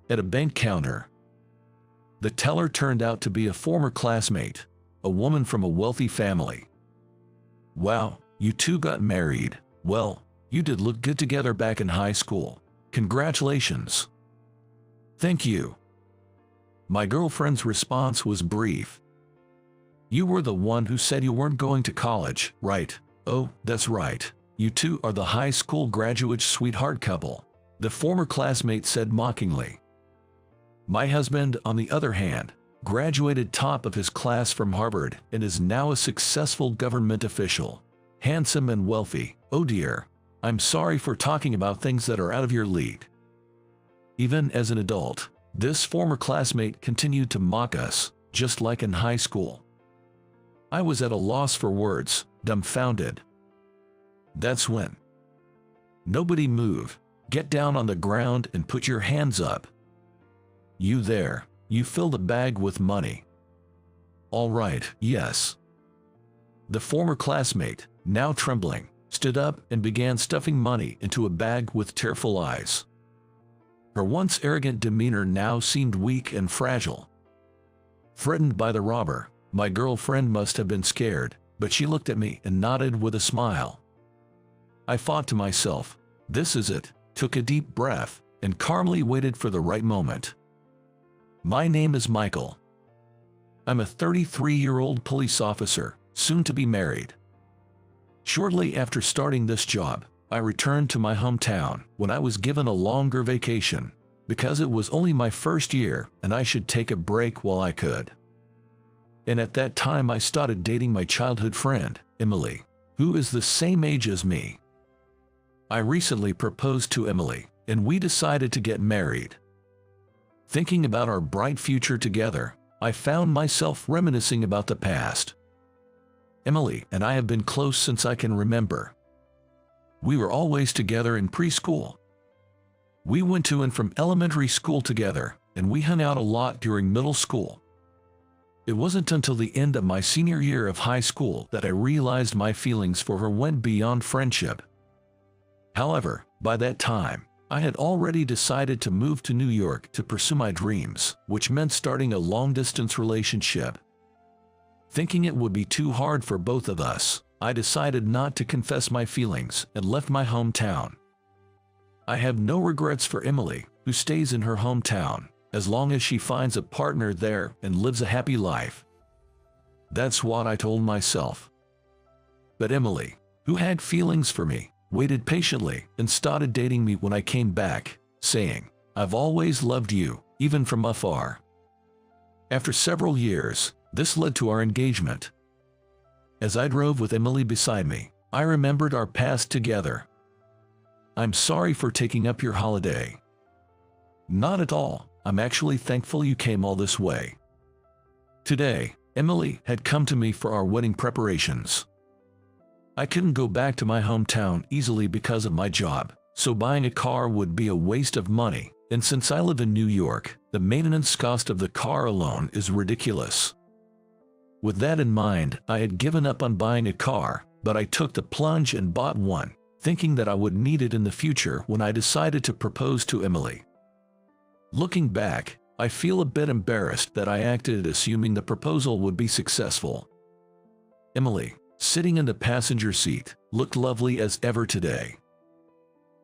at a bank counter. The teller turned out to be a former classmate, a woman from a wealthy family. "Wow, you two got married. Well, you did look good together back in high school. Congratulations." "Thank you." My girlfriend's response was brief. "You were the one who said you weren't going to college, right?" "Oh, that's right. You two are the high school graduate sweetheart couple," the former classmate said mockingly. My husband, on the other hand, graduated top of his class from Harvard and is now a successful government official, handsome and wealthy. "Oh dear, I'm sorry for talking about things that are out of your league." Even as an adult, this former classmate continued to mock us, just like in high school. I was at a loss for words, dumbfounded. That's when. "Nobody move. Get down on the ground and put your hands up. You there, you filled a bag with money." "All right, yes." The former classmate, now trembling, stood up and began stuffing money into a bag with tearful eyes. Her once arrogant demeanor now seemed weak and fragile. Threatened by the robber, my girlfriend must have been scared, but she looked at me and nodded with a smile. I thought to myself, this is it, took a deep breath, and calmly waited for the right moment. My name is Michael. I'm a 33-year-old police officer, soon to be married. Shortly after starting this job, I returned to my hometown when I was given a longer vacation, because it was only my first year and I should take a break while I could. And at that time I started dating my childhood friend, Emily, who is the same age as me. I recently proposed to Emily, and we decided to get married. Thinking about our bright future together, I found myself reminiscing about the past. Emily and I have been close since I can remember. We were always together in preschool. We went to and from elementary school together, and we hung out a lot during middle school. It wasn't until the end of my senior year of high school that I realized my feelings for her went beyond friendship. However, by that time, I had already decided to move to New York to pursue my dreams, which meant starting a long-distance relationship. Thinking it would be too hard for both of us, I decided not to confess my feelings and left my hometown. I have no regrets for Emily, who stays in her hometown, as long as she finds a partner there and lives a happy life. That's what I told myself. But Emily, who had feelings for me, waited patiently and started dating me when I came back, saying, "I've always loved you, even from afar." After several years, this led to our engagement. As I drove with Emily beside me, I remembered our past together. "I'm sorry for taking up your holiday." "Not at all. I'm actually thankful you came all this way." Today, Emily had come to me for our wedding preparations. I couldn't go back to my hometown easily because of my job, so buying a car would be a waste of money, and since I live in New York, the maintenance cost of the car alone is ridiculous. With that in mind, I had given up on buying a car, but I took the plunge and bought one, thinking that I would need it in the future when I decided to propose to Emily. Looking back, I feel a bit embarrassed that I acted assuming the proposal would be successful. Emily, sitting in the passenger seat, looked lovely as ever today.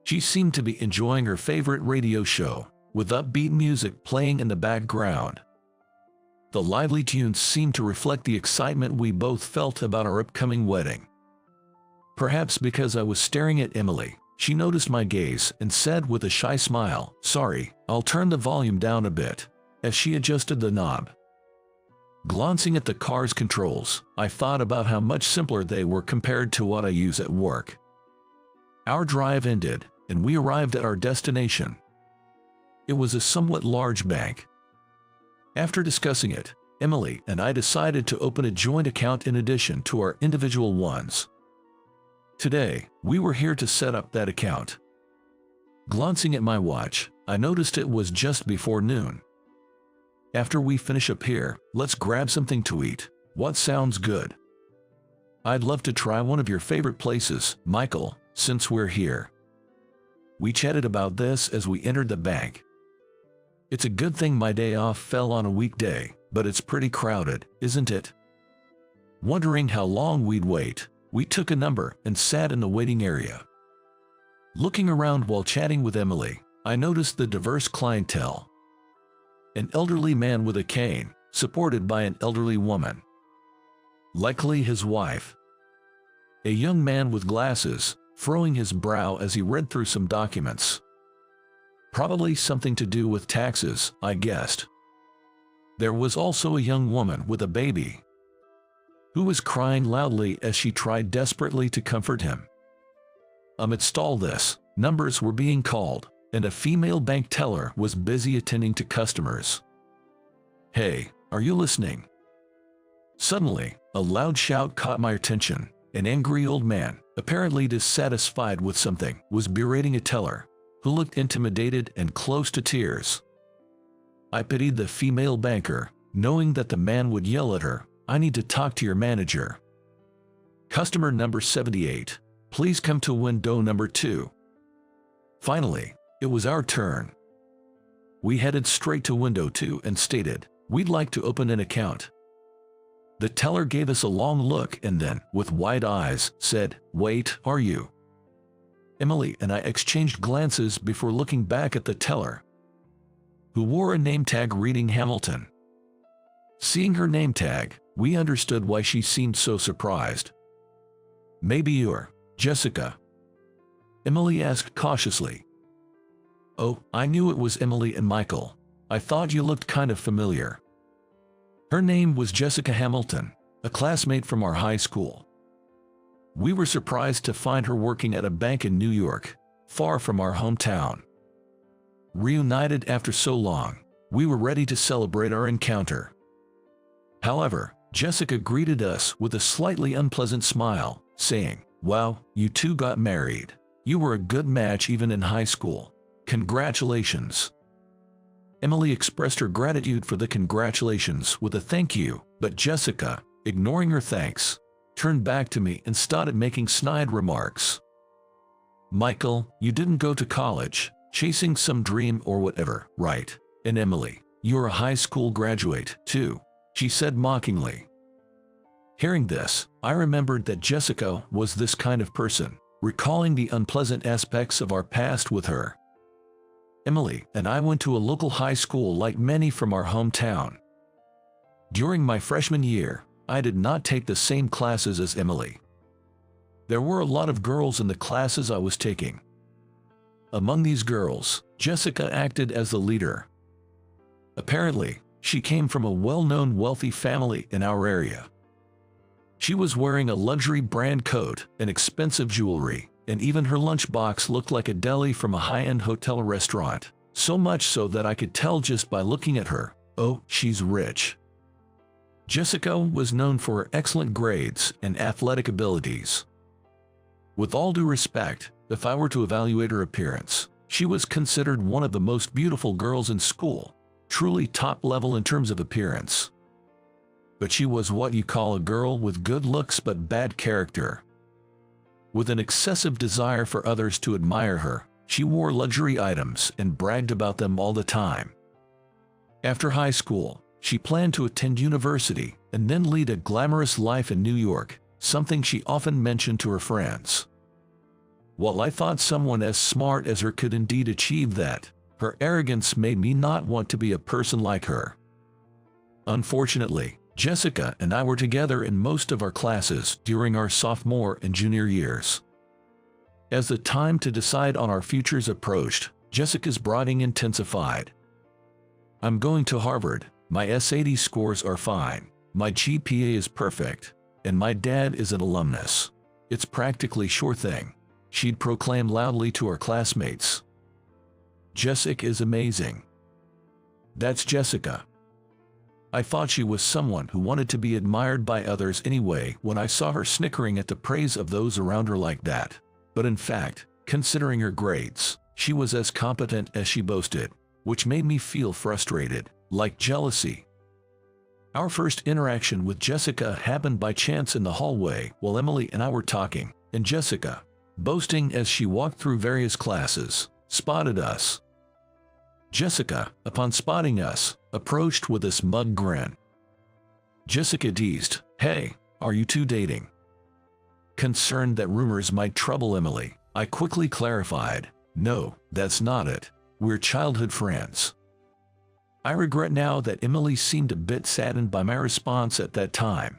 She seemed to be enjoying her favorite radio show, with upbeat music playing in the background. The lively tunes seemed to reflect the excitement we both felt about our upcoming wedding. Perhaps because I was staring at Emily, she noticed my gaze and said with a shy smile, "Sorry, I'll turn the volume down a bit," as she adjusted the knob. Glancing at the car's controls, I thought about how much simpler they were compared to what I use at work. Our drive ended, and we arrived at our destination. It was a somewhat large bank. After discussing it, Emily and I decided to open a joint account in addition to our individual ones. Today, we were here to set up that account. Glancing at my watch, I noticed it was just before noon. After we finish up here, let's grab something to eat. What sounds good? I'd love to try one of your favorite places, Michael, since we're here. We chatted about this as we entered the bank. It's a good thing my day off fell on a weekday, but it's pretty crowded, isn't it? Wondering how long we'd wait, we took a number and sat in the waiting area. Looking around while chatting with Emily, I noticed the diverse clientele. An elderly man with a cane, supported by an elderly woman, likely his wife. A young man with glasses, furrowing his brow as he read through some documents. Probably something to do with taxes, I guessed. There was also a young woman with a baby, who was crying loudly as she tried desperately to comfort him. Amidst all this, numbers were being called, and a female bank teller was busy attending to customers. "Hey, are you listening?" Suddenly, a loud shout caught my attention. An angry old man, apparently dissatisfied with something, was berating a teller, who looked intimidated and close to tears. I pitied the female banker, knowing that the man would yell at her, "I need to talk to your manager. Customer number 78, please come to window number 2. Finally, it was our turn. We headed straight to window 2 and stated, "We'd like to open an account." The teller gave us a long look and then, with wide eyes, said, "Wait, are you?" Emily and I exchanged glances before looking back at the teller, who wore a name tag reading Hamilton. Seeing her name tag, we understood why she seemed so surprised. "Maybe you're Jessica?" Emily asked cautiously. "Oh, I knew it was Emily and Michael. I thought you looked kind of familiar." Her name was Jessica Hamilton, a classmate from our high school. We were surprised to find her working at a bank in New York, far from our hometown. Reunited after so long, we were ready to celebrate our encounter. However, Jessica greeted us with a slightly unpleasant smile, saying, "Wow, you two got married. You were a good match even in high school. Congratulations." Emily expressed her gratitude for the congratulations with a thank you, but Jessica, ignoring her thanks, turned back to me and started making snide remarks. "Michael, you didn't go to college, chasing some dream or whatever, right? And Emily, you're a high school graduate, too," she said mockingly. Hearing this, I remembered that Jessica was this kind of person, recalling the unpleasant aspects of our past with her. Emily and I went to a local high school like many from our hometown. During my freshman year, I did not take the same classes as Emily. There were a lot of girls in the classes I was taking. Among these girls, Jessica acted as the leader. Apparently, she came from a well-known wealthy family in our area. She was wearing a luxury brand coat and expensive jewelry, and even her lunchbox looked like a deli from a high-end hotel restaurant, so much so that I could tell just by looking at her, "Oh, she's rich." Jessica was known for her excellent grades and athletic abilities. With all due respect, if I were to evaluate her appearance, she was considered one of the most beautiful girls in school, truly top level in terms of appearance. But she was what you call a girl with good looks but bad character. With an excessive desire for others to admire her, she wore luxury items and bragged about them all the time. After high school, she planned to attend university and then lead a glamorous life in New York, something she often mentioned to her friends. While I thought someone as smart as her could indeed achieve that, her arrogance made me not want to be a person like her. Unfortunately, Jessica and I were together in most of our classes during our sophomore and junior years. As the time to decide on our futures approached, Jessica's brooding intensified. "I'm going to Harvard, my SAT scores are fine, my GPA is perfect, and my dad is an alumnus. It's practically sure thing," she'd proclaim loudly to our classmates. "Jessica is amazing. That's Jessica." I thought she was someone who wanted to be admired by others anyway when I saw her snickering at the praise of those around her like that. But in fact, considering her grades, she was as competent as she boasted, which made me feel frustrated, like jealousy. Our first interaction with Jessica happened by chance in the hallway while Emily and I were talking, and Jessica, boasting as she walked through various classes, spotted us. Jessica, upon spotting us, approached with a smug grin. Jessica teased, "Hey, are you two dating?" Concerned that rumors might trouble Emily, I quickly clarified, "No, that's not it. We're childhood friends." I regret now that Emily seemed a bit saddened by my response at that time.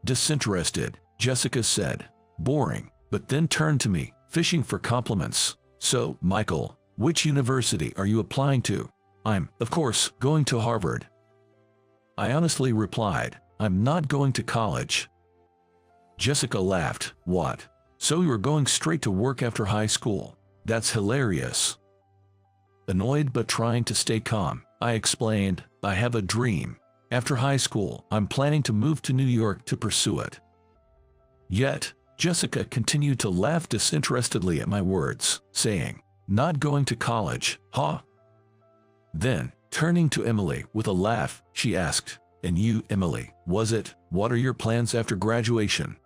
Disinterested, Jessica said, "Boring," but then turned to me, fishing for compliments. "So, Michael, which university are you applying to?" "I'm, of course, going to Harvard." I honestly replied, "I'm not going to college." Jessica laughed. "What? So you were going straight to work after high school? That's hilarious." Annoyed but trying to stay calm, I explained, "I have a dream. After high school, I'm planning to move to New York to pursue it." Yet, Jessica continued to laugh disinterestedly at my words, saying, "Not going to college, huh?" Then, turning to Emily with a laugh, she asked, "And you, Emily, what are your plans after graduation?"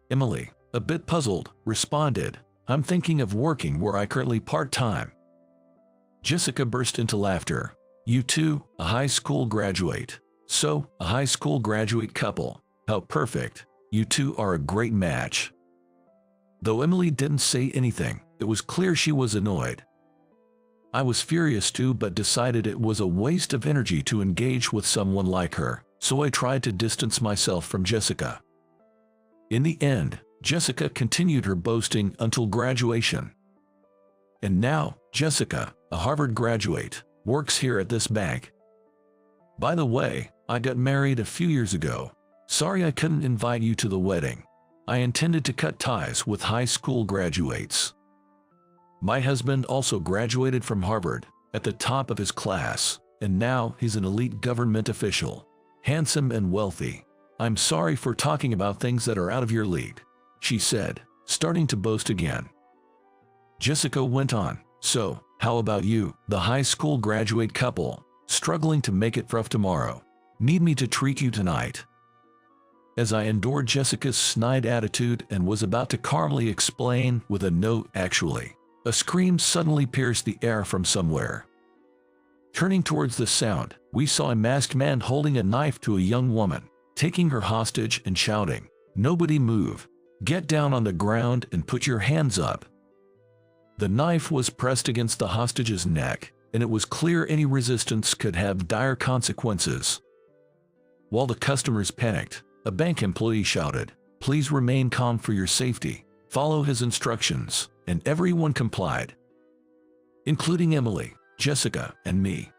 Emily, a bit puzzled, responded, "I'm thinking of working where I currently part-time." Jessica burst into laughter. "You two, a high school graduate. So, a high school graduate couple. How perfect. You two are a great match." Though Emily didn't say anything, it was clear she was annoyed. I was furious too, but decided it was a waste of energy to engage with someone like her, so I tried to distance myself from Jessica. In the end, Jessica continued her boasting until graduation. And now, Jessica, a Harvard graduate, works here at this bank. By the way, I got married a few years ago. Sorry I couldn't invite you to the wedding. I intended to cut ties with high school graduates. My husband also graduated from Harvard, at the top of his class, and now he's an elite government official, handsome and wealthy. I'm sorry for talking about things that are out of your league," she said, starting to boast again. Jessica went on, "So, how about you, the high school graduate couple, struggling to make it rough tomorrow? Need me to treat you tonight?" As I endured Jessica's snide attitude and was about to calmly explain with a "no, actually," a scream suddenly pierced the air from somewhere. Turning towards the sound, we saw a masked man holding a knife to a young woman, taking her hostage and shouting, "Nobody move. Get down on the ground and put your hands up." The knife was pressed against the hostage's neck, and it was clear any resistance could have dire consequences. While the customers panicked, a bank employee shouted, "Please remain calm for your safety. Follow his instructions," and everyone complied, including Emily, Jessica, and me.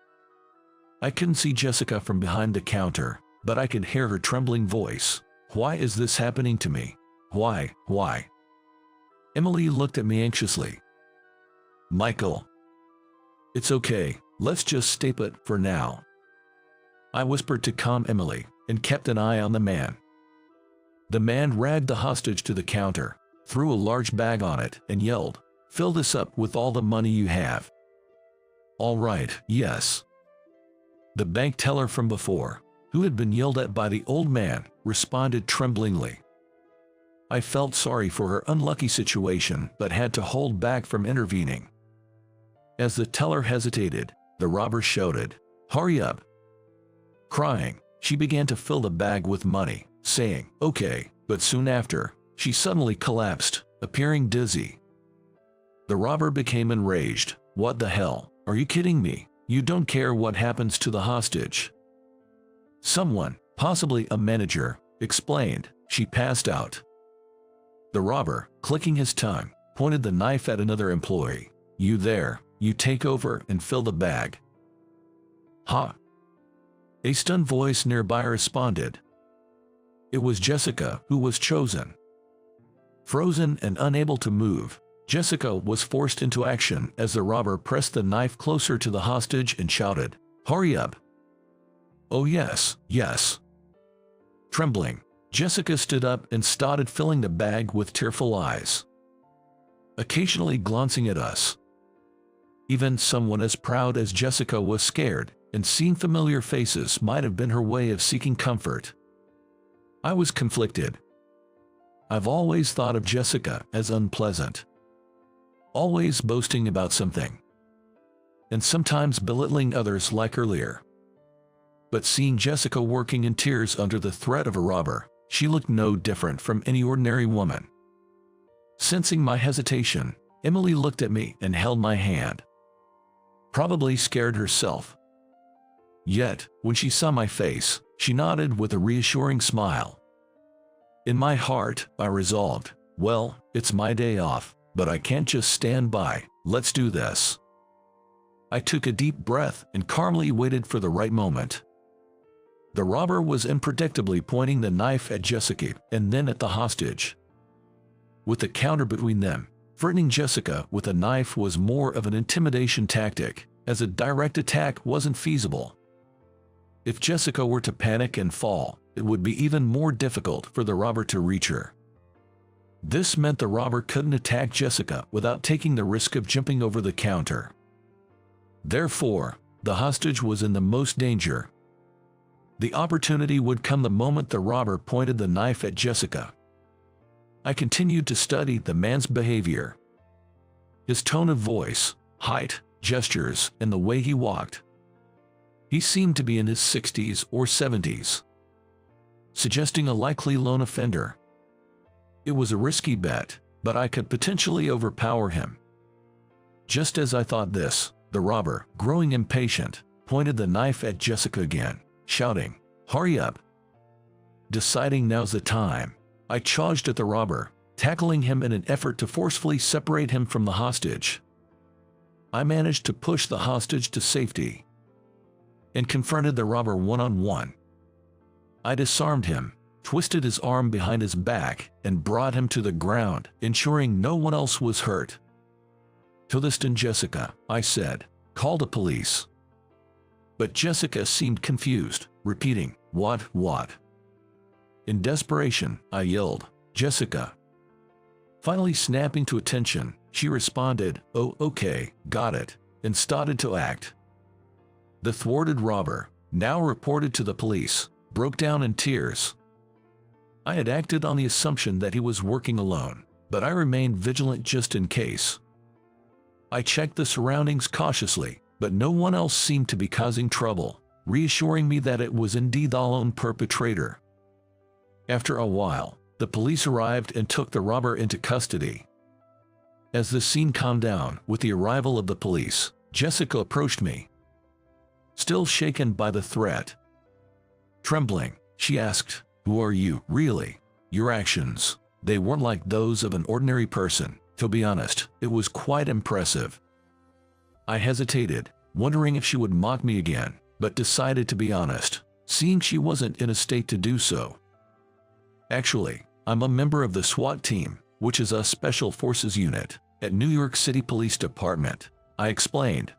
I couldn't see Jessica from behind the counter, but I could hear her trembling voice. "Why is this happening to me? Why? Emily looked at me anxiously. "Michael, it's okay, let's just stay put for now," I whispered to calm Emily, and kept an eye on the man. The man dragged the hostage to the counter, threw a large bag on it, and yelled, "Fill this up with all the money you have." "All right, yes." The bank teller from before, who had been yelled at by the old man, responded tremblingly. I felt sorry for her unlucky situation but had to hold back from intervening. As the teller hesitated, the robber shouted, "Hurry up!" Crying, she began to fill the bag with money, saying, "Okay," but soon after, she suddenly collapsed, appearing dizzy. The robber became enraged. "What the hell? Are you kidding me? You don't care what happens to the hostage." Someone, possibly a manager, explained. She passed out. The robber, clicking his tongue, pointed the knife at another employee. "You there, you take over and fill the bag." "Ha!" A stunned voice nearby responded. It was Jessica who was chosen. Frozen and unable to move, Jessica was forced into action as the robber pressed the knife closer to the hostage and shouted, "Hurry up!" "Oh yes, yes." Trembling, Jessica stood up and started filling the bag with tearful eyes, occasionally glancing at us. Even someone as proud as Jessica was scared, and seeing familiar faces might have been her way of seeking comfort. I was conflicted. I've always thought of Jessica as unpleasant, always boasting about something. and sometimes belittling others like earlier. But seeing Jessica working in tears under the threat of a robber, she looked no different from any ordinary woman. Sensing my hesitation, Emily looked at me and held my hand. Probably scared herself. Yet, when she saw my face, she nodded with a reassuring smile. In my heart, I resolved, well, it's my day off, but I can't just stand by, let's do this. I took a deep breath and calmly waited for the right moment. The robber was unpredictably pointing the knife at Jessica and then at the hostage. With the counter between them, threatening Jessica with a knife was more of an intimidation tactic, as a direct attack wasn't feasible. If Jessica were to panic and fall, it would be even more difficult for the robber to reach her. This meant the robber couldn't attack Jessica without taking the risk of jumping over the counter. Therefore, the hostage was in the most danger. The opportunity would come the moment the robber pointed the knife at Jessica. I continued to study the man's behavior. His tone of voice, height, gestures, and the way he walked. He seemed to be in his 60s or 70s, suggesting a likely lone offender. It was a risky bet, but I could potentially overpower him. Just as I thought this, the robber, growing impatient, pointed the knife at Jessica again, shouting, "Hurry up!" Deciding now's the time, I charged at the robber, tackling him in an effort to forcefully separate him from the hostage. I managed to push the hostage to safety and confronted the robber one-on-one. I disarmed him, twisted his arm behind his back, and brought him to the ground, ensuring no one else was hurt. "Tilliston Jessica," I said, "call the police." But Jessica seemed confused, repeating, What? In desperation, I yelled, "Jessica." Finally snapping to attention, she responded, "Oh, okay, got it," and started to act. The thwarted robber, now reported to the police, broke down in tears. I had acted on the assumption that he was working alone, but I remained vigilant just in case. I checked the surroundings cautiously, but no one else seemed to be causing trouble, reassuring me that it was indeed the lone perpetrator. After a while, the police arrived and took the robber into custody. As the scene calmed down with the arrival of the police, Jessica approached me. Still shaken by the threat. Trembling, she asked, "Who are you, really? Your actions, they weren't like those of an ordinary person. To be honest, it was quite impressive." I hesitated, wondering if she would mock me again, but decided to be honest, seeing she wasn't in a state to do so. "Actually, I'm a member of the SWAT team, which is a Special Forces unit, at New York City Police Department," I explained.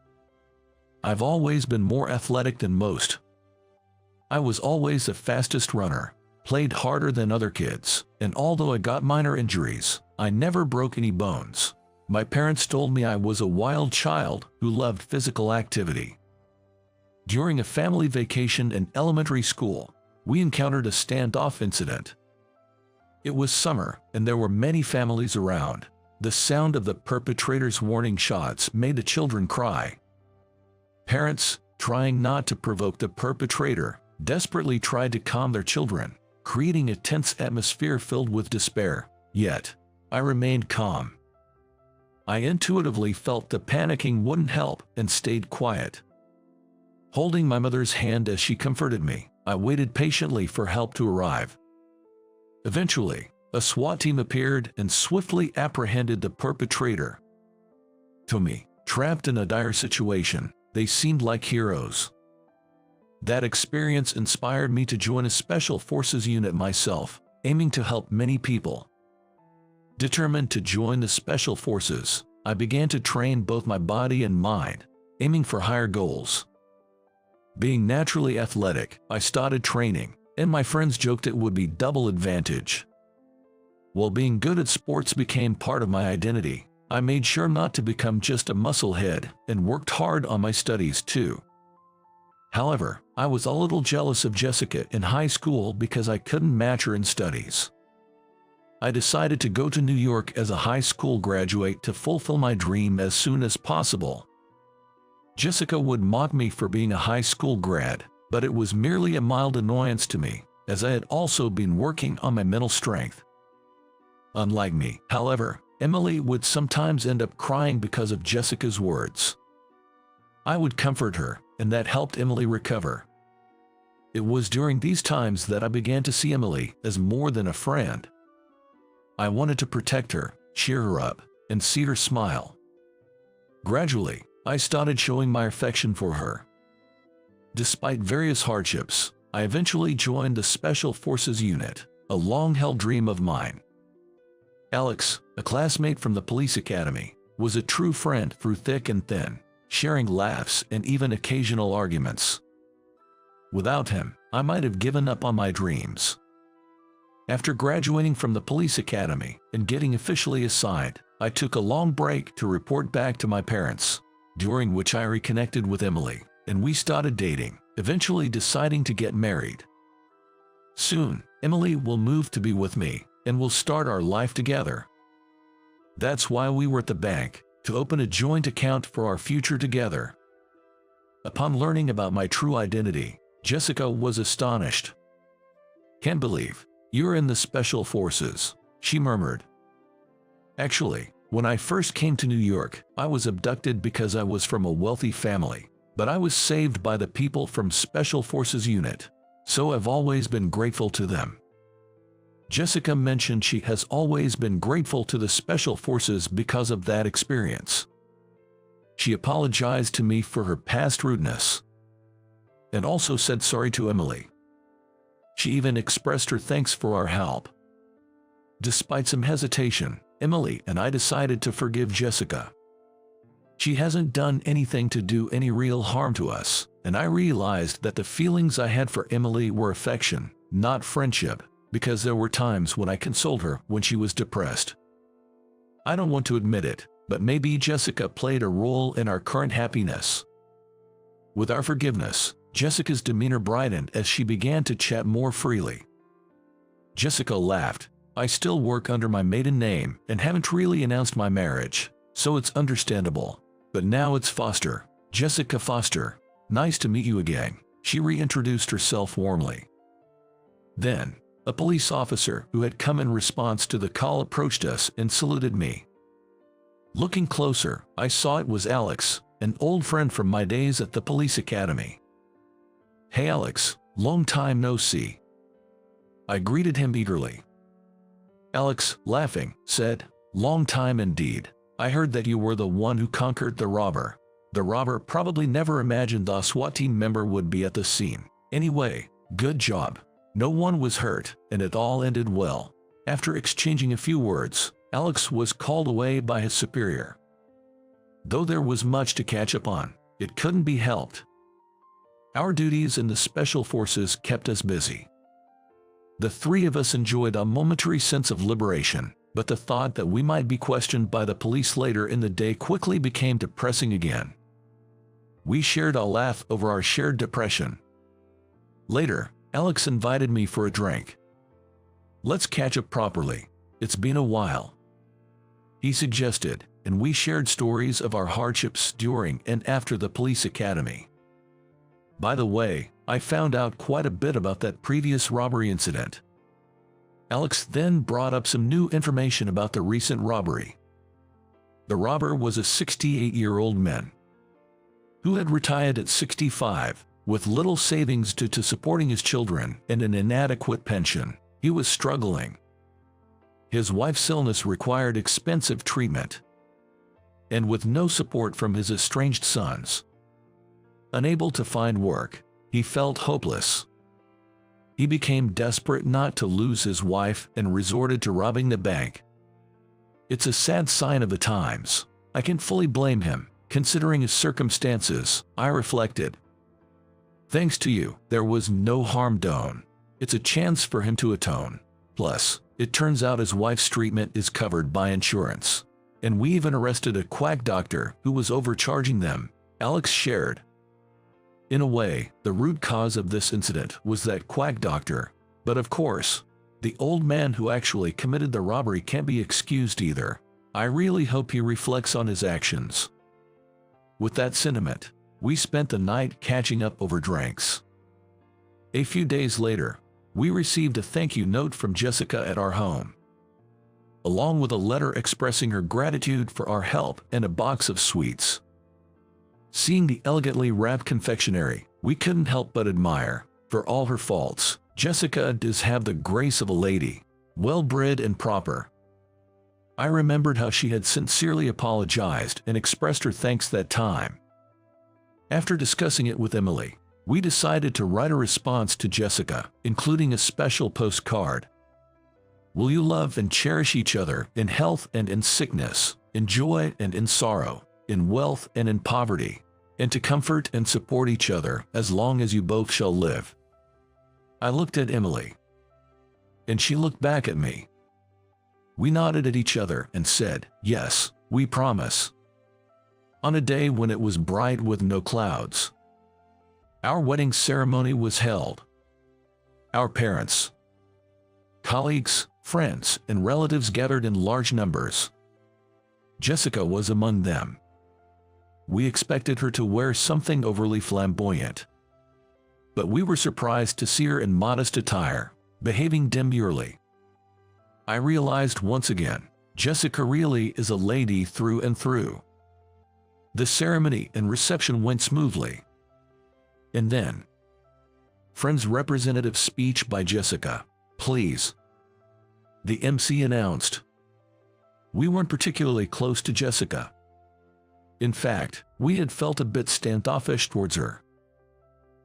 "I've always been more athletic than most. I was always the fastest runner, played harder than other kids, and although I got minor injuries, I never broke any bones. My parents told me I was a wild child who loved physical activity. During a family vacation in elementary school, we encountered a standoff incident. It was summer, and there were many families around. The sound of the perpetrator's warning shots made the children cry. Parents, trying not to provoke the perpetrator, desperately tried to calm their children, creating a tense atmosphere filled with despair. Yet, I remained calm. I intuitively felt the panicking wouldn't help and stayed quiet. Holding my mother's hand as she comforted me, I waited patiently for help to arrive. Eventually, a SWAT team appeared and swiftly apprehended the perpetrator. To me, trapped in a dire situation, they seemed like heroes. That experience inspired me to join a Special Forces unit myself, aiming to help many people. Determined to join the Special Forces, I began to train both my body and mind, aiming for higher goals. Being naturally athletic, I started training, and my friends joked it would be double advantage. While being good at sports became part of my identity, I made sure not to become just a musclehead and worked hard on my studies too. However, I was a little jealous of Jessica in high school because I couldn't match her in studies. I decided to go to New York as a high school graduate to fulfill my dream as soon as possible. Jessica would mock me for being a high school grad, but it was merely a mild annoyance to me, as I had also been working on my mental strength. Unlike me, however, Emily would sometimes end up crying because of Jessica's words. I would comfort her, and that helped Emily recover. It was during these times that I began to see Emily as more than a friend. I wanted to protect her, cheer her up, and see her smile. Gradually, I started showing my affection for her. Despite various hardships, I eventually joined the Special Forces Unit, a long-held dream of mine. Alex, a classmate from the police academy, was a true friend through thick and thin, sharing laughs and even occasional arguments. Without him, I might have given up on my dreams. After graduating from the police academy and getting officially assigned, I took a long break to report back to my parents, during which I reconnected with Emily, and we started dating, eventually deciding to get married. Soon, Emily will move to be with me, and we'll start our life together. That's why we were at the bank, to open a joint account for our future together. Upon learning about my true identity, Jessica was astonished. "Can't believe you're in the Special Forces," she murmured. Actually, when I first came to New York, I was abducted because I was from a wealthy family, but I was saved by the people from Special Forces Unit, so I've always been grateful to them. Jessica mentioned she has always been grateful to the Special Forces because of that experience. She apologized to me for her past rudeness, and also said sorry to Emily. She even expressed her thanks for our help. Despite some hesitation, Emily and I decided to forgive Jessica. She hasn't done anything to do any real harm to us, and I realized that the feelings I had for Emily were affection, not friendship, because there were times when I consoled her when she was depressed. I don't want to admit it, but maybe Jessica played a role in our current happiness. With our forgiveness, Jessica's demeanor brightened as she began to chat more freely. Jessica laughed. "I still work under my maiden name and haven't really announced my marriage, so it's understandable. But now it's Foster, Jessica Foster. Nice to meet you again." She reintroduced herself warmly. Then, a police officer who had come in response to the call approached us and saluted me. Looking closer, I saw it was Alex, an old friend from my days at the police academy. "Hey Alex, long time no see." I greeted him eagerly. Alex, laughing, said, "Long time indeed. I heard that you were the one who conquered the robber." The robber probably never imagined the SWAT team member would be at the scene. Anyway, good job. No one was hurt, and it all ended well. After exchanging a few words, Alex was called away by his superior. Though there was much to catch up on, it couldn't be helped. Our duties in the Special Forces kept us busy. The three of us enjoyed a momentary sense of liberation, but the thought that we might be questioned by the police later in the day quickly became depressing again. We shared a laugh over our shared depression. Later, Alex invited me for a drink. "Let's catch up properly. It's been a while," he suggested, and we shared stories of our hardships during and after the police academy. By the way, I found out quite a bit about that previous robbery incident. Alex then brought up some new information about the recent robbery. The robber was a 68-year-old man who had retired at 65, with little savings due to supporting his children and an inadequate pension. He was struggling. His wife's illness required expensive treatment, and with no support from his estranged sons. Unable to find work, he felt hopeless. He became desperate not to lose his wife and resorted to robbing the bank. It's a sad sign of the times. I can fully blame him, considering his circumstances, I reflected. Thanks to you, there was no harm done. It's a chance for him to atone. Plus, it turns out his wife's treatment is covered by insurance. And we even arrested a quack doctor who was overcharging them, Alex shared. In a way, the root cause of this incident was that quack doctor. But of course, the old man who actually committed the robbery can't be excused either. I really hope he reflects on his actions. With that sentiment, We spent the night catching up over drinks. A few days later, we received a thank you note from Jessica at our home, along with a letter expressing her gratitude for our help and a box of sweets. Seeing the elegantly wrapped confectionery, we couldn't help but admire. For all her faults, Jessica does have the grace of a lady, well-bred and proper. I remembered how she had sincerely apologized and expressed her thanks that time. After discussing it with Emily, we decided to write a response to Jessica, including a special postcard. Will you love and cherish each other in health and in sickness, in joy and in sorrow, in wealth and in poverty, and to comfort and support each other as long as you both shall live? I looked at Emily, and she looked back at me. We nodded at each other and said, "Yes, we promise." On a day when it was bright with no clouds, our wedding ceremony was held. Our parents, colleagues, friends, and relatives gathered in large numbers. Jessica was among them. We expected her to wear something overly flamboyant, but we were surprised to see her in modest attire, behaving demurely. I realized once again, Jessica really is a lady through and through. The ceremony and reception went smoothly. And then, Friends representative speech by Jessica, please. The MC announced. We weren't particularly close to Jessica. In fact, we had felt a bit standoffish towards her.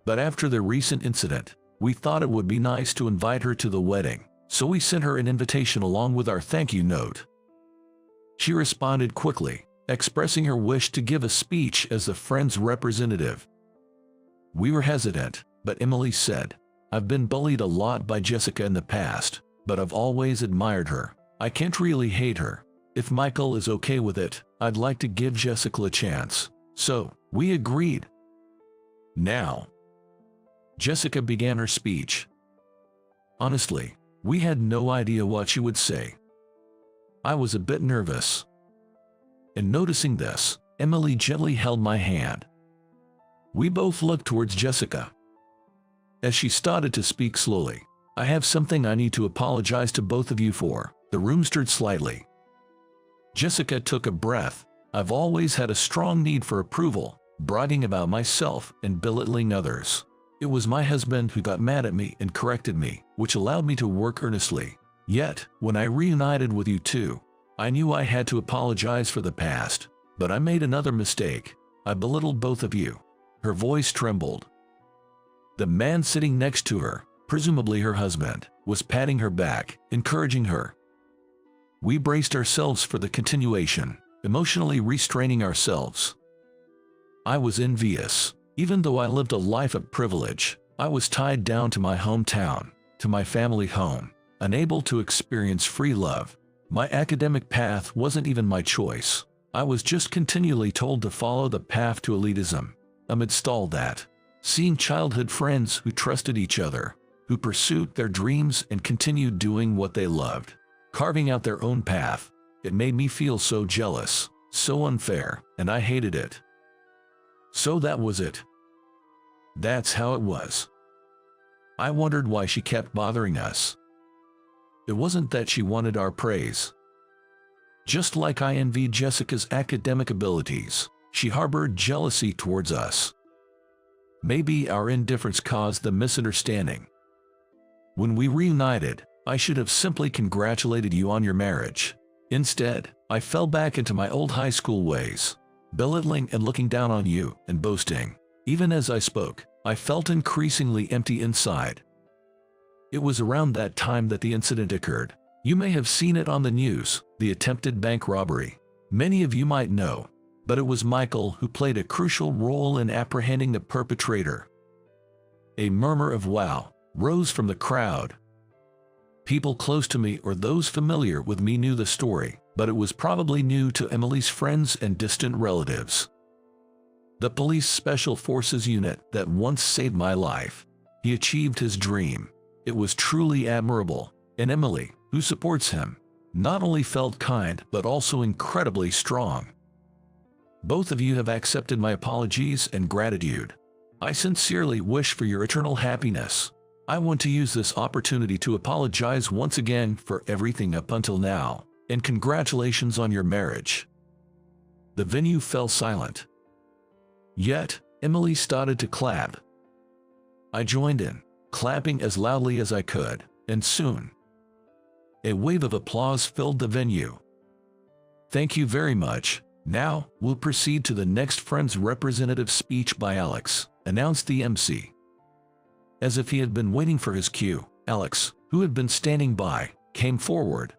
But after the recent incident, we thought it would be nice to invite her to the wedding, so we sent her an invitation along with our thank you note. She responded quickly, expressing her wish to give a speech as the Friends representative. We were hesitant, but Emily said, I've been bullied a lot by Jessica in the past, but I've always admired her. I can't really hate her. If Michael is okay with it, I'd like to give Jessica a chance. So, we agreed. Now, Jessica began her speech. Honestly, we had no idea what she would say. I was a bit nervous. And noticing this, Emily gently held my hand. We both looked towards Jessica. As she started to speak slowly, I have something I need to apologize to both of you for. The room stirred slightly. Jessica took a breath. I've always had a strong need for approval, bragging about myself and belittling others. It was my husband who got mad at me and corrected me, which allowed me to work earnestly. Yet, when I reunited with you two, I knew I had to apologize for the past, but I made another mistake. I belittled both of you. Her voice trembled. The man sitting next to her, presumably her husband, was patting her back, encouraging her. We braced ourselves for the continuation, emotionally restraining ourselves. I was envious. Even though I lived a life of privilege, I was tied down to my hometown, to my family home, unable to experience free love. My academic path wasn't even my choice. I was just continually told to follow the path to elitism. Amidst all that, seeing childhood friends who trusted each other, who pursued their dreams and continued doing what they loved, carving out their own path, it made me feel so jealous, so unfair, and I hated it. So that was it. That's how it was. I wondered why she kept bothering us. It wasn't that she wanted our praise. Just like I envied Jessica's academic abilities, she harbored jealousy towards us. Maybe our indifference caused the misunderstanding. When we reunited, I should have simply congratulated you on your marriage. Instead, I fell back into my old high school ways, belittling and looking down on you and boasting. Even as I spoke, I felt increasingly empty inside. It was around that time that the incident occurred. You may have seen it on the news, the attempted bank robbery. Many of you might know, but it was Michael who played a crucial role in apprehending the perpetrator. A murmur of wow rose from the crowd. People close to me or those familiar with me knew the story, but it was probably new to Emily's friends and distant relatives. The police special forces unit that once saved my life. He achieved his dream. It was truly admirable, and Emily, who supports him, not only felt kind but also incredibly strong. Both of you have accepted my apologies and gratitude. I sincerely wish for your eternal happiness. I want to use this opportunity to apologize once again for everything up until now, and congratulations on your marriage." The venue fell silent. Yet, Emily started to clap. I joined in, clapping as loudly as I could, and soon, a wave of applause filled the venue. "Thank you very much. Now, we'll proceed to the next Friends representative speech by Alex," announced the MC. As if he had been waiting for his cue, Alex, who had been standing by, came forward.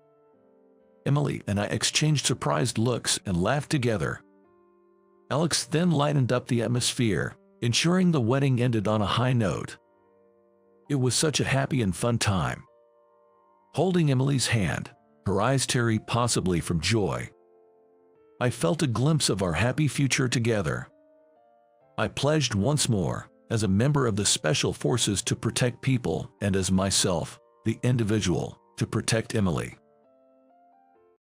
Emily and I exchanged surprised looks and laughed together. Alex then lightened up the atmosphere, ensuring the wedding ended on a high note. It was such a happy and fun time. Holding Emily's hand, her eyes teary possibly from joy, I felt a glimpse of our happy future together. I pledged once more, as a member of the Special Forces, to protect people, and as myself, the individual, to protect Emily.